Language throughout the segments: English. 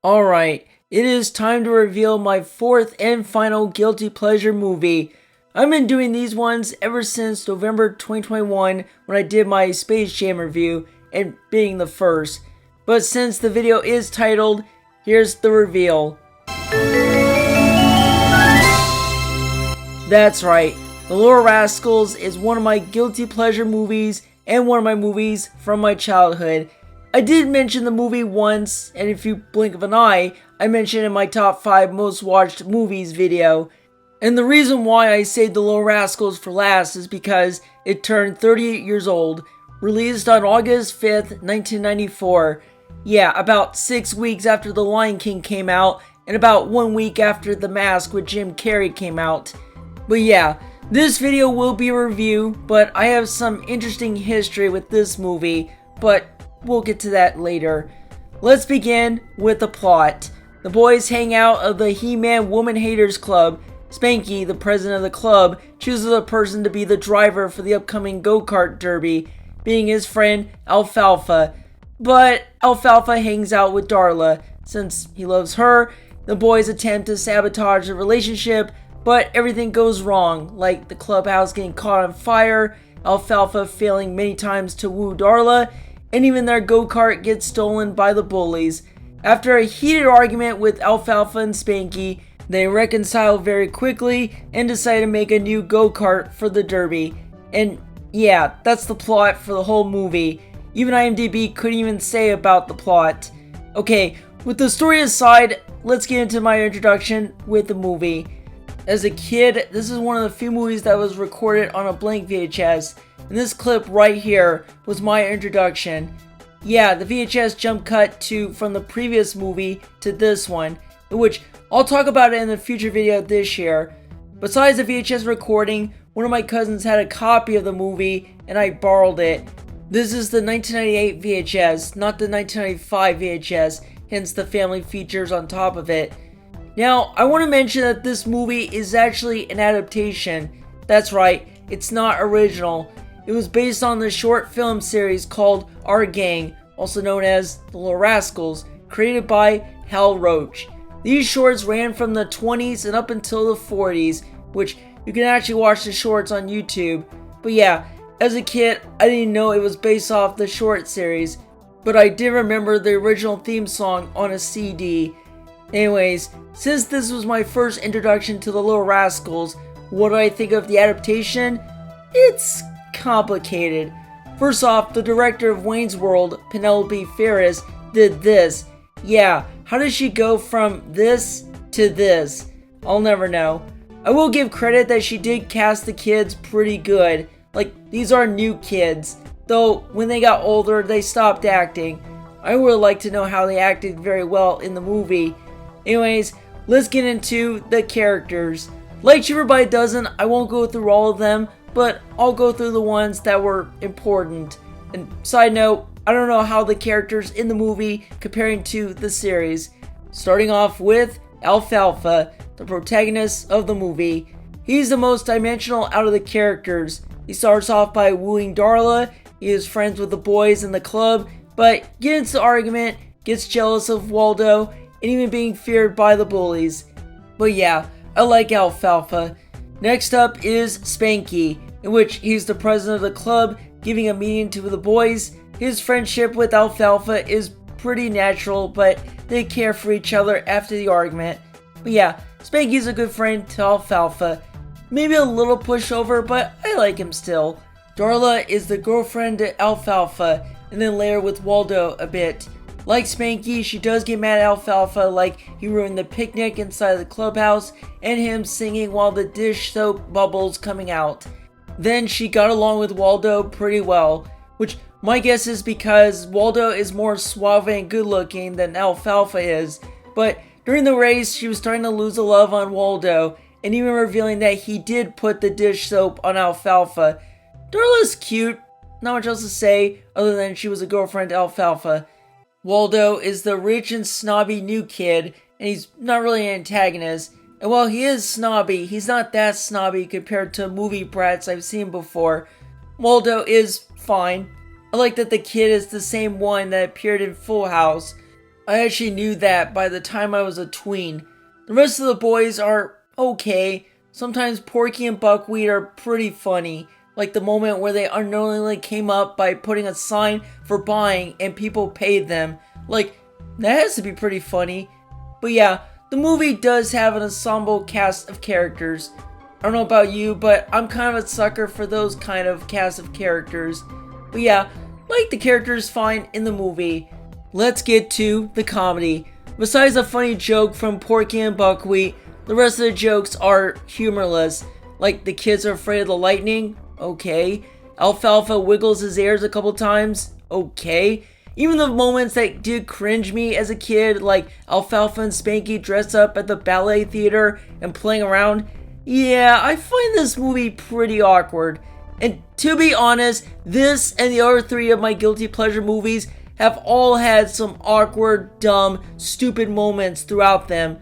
Alright, it is time to reveal my fourth and final guilty pleasure movie. I've been doing these ones ever since November 2021 when I did my Space Jam review, and being the first. But since the video is titled, here's the reveal. That's right, The Little Rascals is one of my guilty pleasure movies and one of my movies from my childhood. I did mention the movie once, and if you blink of an eye, I mentioned it in my top 5 most watched movies video. And the reason why I saved The Little Rascals for last is because it turned 38 years old, released on August 5th, 1994. Yeah, about 6 weeks after The Lion King came out, and about 1 week after The Mask with Jim Carrey came out. But yeah, this video will be a review, but I have some interesting history with this movie, but we'll get to that later. Let's begin with the plot. The boys hang out of the He-Man Woman Haters Club. Spanky, the president of the club, chooses a person to be the driver for the upcoming go-kart derby, being his friend Alfalfa. But Alfalfa hangs out with Darla. Since he loves her, the boys attempt to sabotage the relationship, but everything goes wrong, like the clubhouse getting caught on fire, Alfalfa failing many times to woo Darla, and even their go-kart gets stolen by the bullies. After a heated argument with Alfalfa and Spanky, they reconcile very quickly and decide to make a new go-kart for the derby. And yeah, that's the plot for the whole movie. Even IMDb couldn't even say about the plot. Okay, with the story aside, let's get into my introduction with the movie. As a kid, this is one of the few movies that was recorded on a blank VHS. And this clip right here was my introduction. Yeah, the VHS jump cut from the previous movie to this one, which I'll talk about it in a future video this year. Besides the VHS recording, one of my cousins had a copy of the movie and I borrowed it. This is the 1998 VHS, not the 1995 VHS, hence the family features on top of it. Now, I want to mention that this movie is actually an adaptation. That's right, it's not original. It was based on the short film series called Our Gang, also known as The Little Rascals, created by Hal Roach. These shorts ran from the 20s and up until the 40s, which you can actually watch the shorts on YouTube. But yeah, as a kid, I didn't know it was based off the short series, but I did remember the original theme song on a CD. Anyways, since this was my first introduction to The Little Rascals, what do I think of the adaptation? It's complicated. First off, the director of Wayne's World, Penelope Ferris, did this. Yeah, how did she go from this to this? I'll never know. I will give credit that she did cast the kids pretty good. Like, these are new kids. Though, when they got older, they stopped acting. I would like to know how they acted very well in the movie. Anyways, let's get into the characters. Like Cheaper by a Dozen, I won't go through all of them, but I'll go through the ones that were important. And side note, I don't know how the characters in the movie comparing to the series. Starting off with Alfalfa, the protagonist of the movie. He's the most dimensional out of the characters. He starts off by wooing Darla, he is friends with the boys in the club, but gets into the argument, gets jealous of Waldo, and even being feared by the bullies. But yeah, I like Alfalfa. Next up is Spanky, in which he's the president of the club, giving a meeting to the boys. His friendship with Alfalfa is pretty natural, but they care for each other after the argument. But yeah, Spanky's a good friend to Alfalfa. Maybe a little pushover, but I like him still. Darla is the girlfriend to Alfalfa, and then later with Waldo a bit. Like Spanky, she does get mad at Alfalfa, like he ruined the picnic inside the clubhouse, and him singing while the dish soap bubbles coming out. Then she got along with Waldo pretty well, which my guess is because Waldo is more suave and good looking than Alfalfa is, but during the race she was starting to lose the love on Waldo, and even revealing that he did put the dish soap on Alfalfa. Darla's cute, not much else to say other than she was a girlfriend to Alfalfa. Waldo is the rich and snobby new kid, and he's not really an antagonist. And while he is snobby, he's not that snobby compared to movie brats I've seen before. Waldo is fine. I like that the kid is the same one that appeared in Full House. I actually knew that by the time I was a tween. The rest of the boys are okay. Sometimes Porky and Buckwheat are pretty funny. Like the moment where they unknowingly came up by putting a sign for buying and people paid them. Like, that has to be pretty funny. But yeah, the movie does have an ensemble cast of characters. I don't know about you, but I'm kind of a sucker for those kind of cast of characters. But yeah, like the characters fine in the movie. Let's get to the comedy. Besides a funny joke from Porky and Buckwheat, the rest of the jokes are humorless. Like the kids are afraid of the lightning? Okay. Alfalfa wiggles his ears a couple times? Okay. Even the moments that did cringe me as a kid, like Alfalfa and Spanky dressed up at the ballet theater and playing around, yeah, I find this movie pretty awkward. And to be honest, this and the other three of my guilty pleasure movies have all had some awkward, dumb, stupid moments throughout them.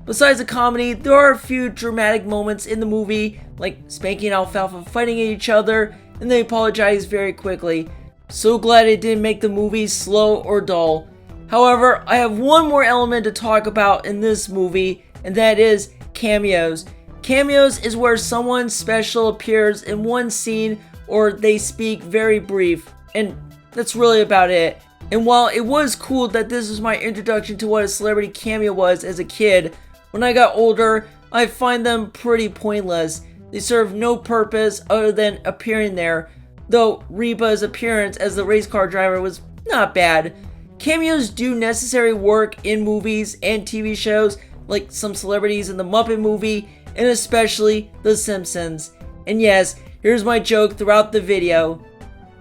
Besides the comedy, there are a few dramatic moments in the movie, like Spanky and Alfalfa fighting at each other, and they apologize very quickly. So glad it didn't make the movie slow or dull. However, I have one more element to talk about in this movie, and that is cameos. Cameos is where someone special appears in one scene or they speak very brief, and that's really about it. And while it was cool that this was my introduction to what a celebrity cameo was as a kid, when I got older, I find them pretty pointless. They serve no purpose other than appearing there, though Reba's appearance as the race car driver was not bad. Cameos do necessary work in movies and TV shows, like some celebrities in the Muppet movie, and especially The Simpsons. And yes, here's my joke throughout the video.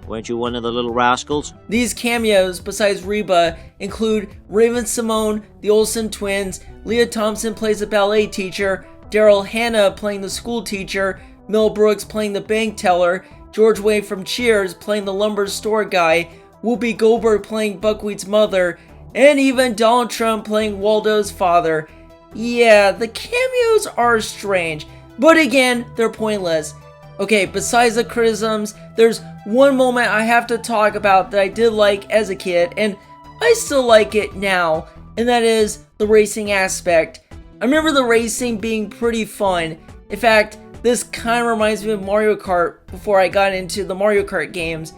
Weren't you one of the Little Rascals? These cameos, besides Reba, include Raven-Symoné, the Olsen twins, Leah Thompson plays a ballet teacher, Daryl Hannah playing the school teacher, Mel Brooks playing the bank teller, George Way from Cheers playing the lumber store guy, Whoopi Goldberg playing Buckwheat's mother, and even Donald Trump playing Waldo's father. Yeah, the cameos are strange, but again, they're pointless. Okay, besides the criticisms, there's one moment I have to talk about that I did like as a kid, and I still like it now, and that is the racing aspect. I remember the racing being pretty fun. In fact, this kind of reminds me of Mario Kart before I got into the Mario Kart games.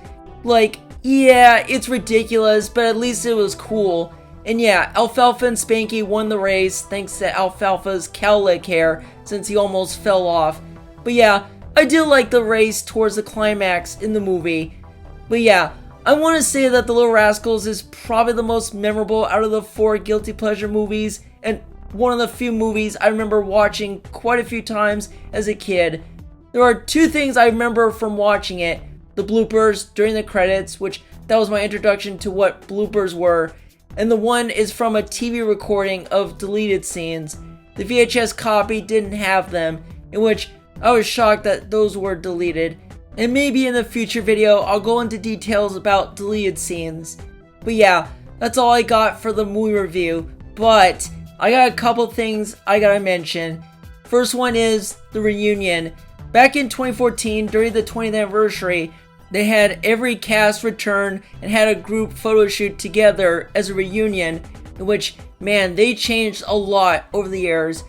Like, yeah, it's ridiculous, but at least it was cool. And yeah, Alfalfa and Spanky won the race thanks to Alfalfa's cowlick hair since he almost fell off. But yeah, I do like the race towards the climax in the movie. But yeah, I want to say that The Little Rascals is probably the most memorable out of the 4 guilty pleasure movies, and one of the few movies I remember watching quite a few times as a kid. There are 2 things I remember from watching it. The bloopers during the credits, which that was my introduction to what bloopers were, and the one is from a TV recording of deleted scenes. The VHS copy didn't have them, in which I was shocked that those were deleted. And maybe in the future video I'll go into details about deleted scenes. But yeah, that's all I got for the movie review. But I got a couple things I gotta mention. First one is the reunion. Back in 2014, during the 20th anniversary, they had every cast return and had a group photo shoot together as a reunion, in which, man, they changed a lot over the years.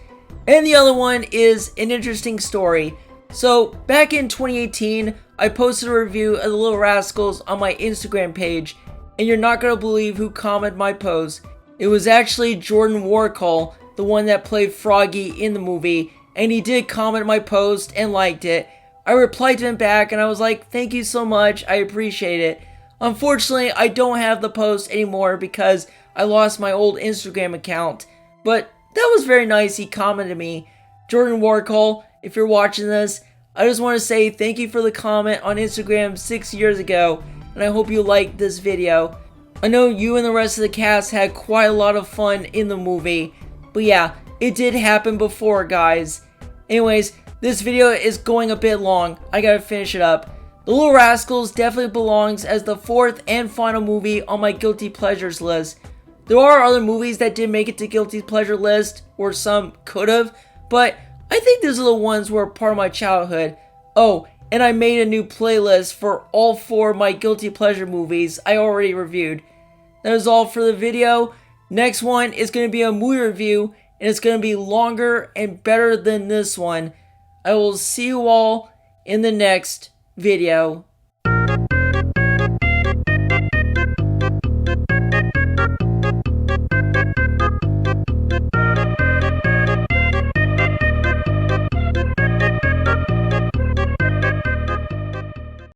And the other one is an interesting story. So, back in 2018, I posted a review of The Little Rascals on my Instagram page, and you're not gonna believe who commented my post. It was actually Jordan Warcall, the one that played Froggy in the movie, and he did comment my post and liked it. I replied to him back and I was like, thank you so much, I appreciate it. Unfortunately, I don't have the post anymore because I lost my old Instagram account, but that was very nice he commented me. Jordan Warcall, if you're watching this, I just want to say thank you for the comment on Instagram 6 years ago, and I hope you liked this video. I know you and the rest of the cast had quite a lot of fun in the movie, but yeah, it did happen before, guys. Anyways, this video is going a bit long. I gotta finish it up. The Little Rascals definitely belongs as the 4th and final movie on my guilty pleasures list. There are other movies that did make it to guilty pleasure list, or some could've, but I think these are the ones who are part of my childhood. Oh, and I made a new playlist for all 4 of my guilty pleasure movies I already reviewed. That is all for the video. Next one is going to be a movie review, and it's going to be longer and better than this one. I will see you all in the next video.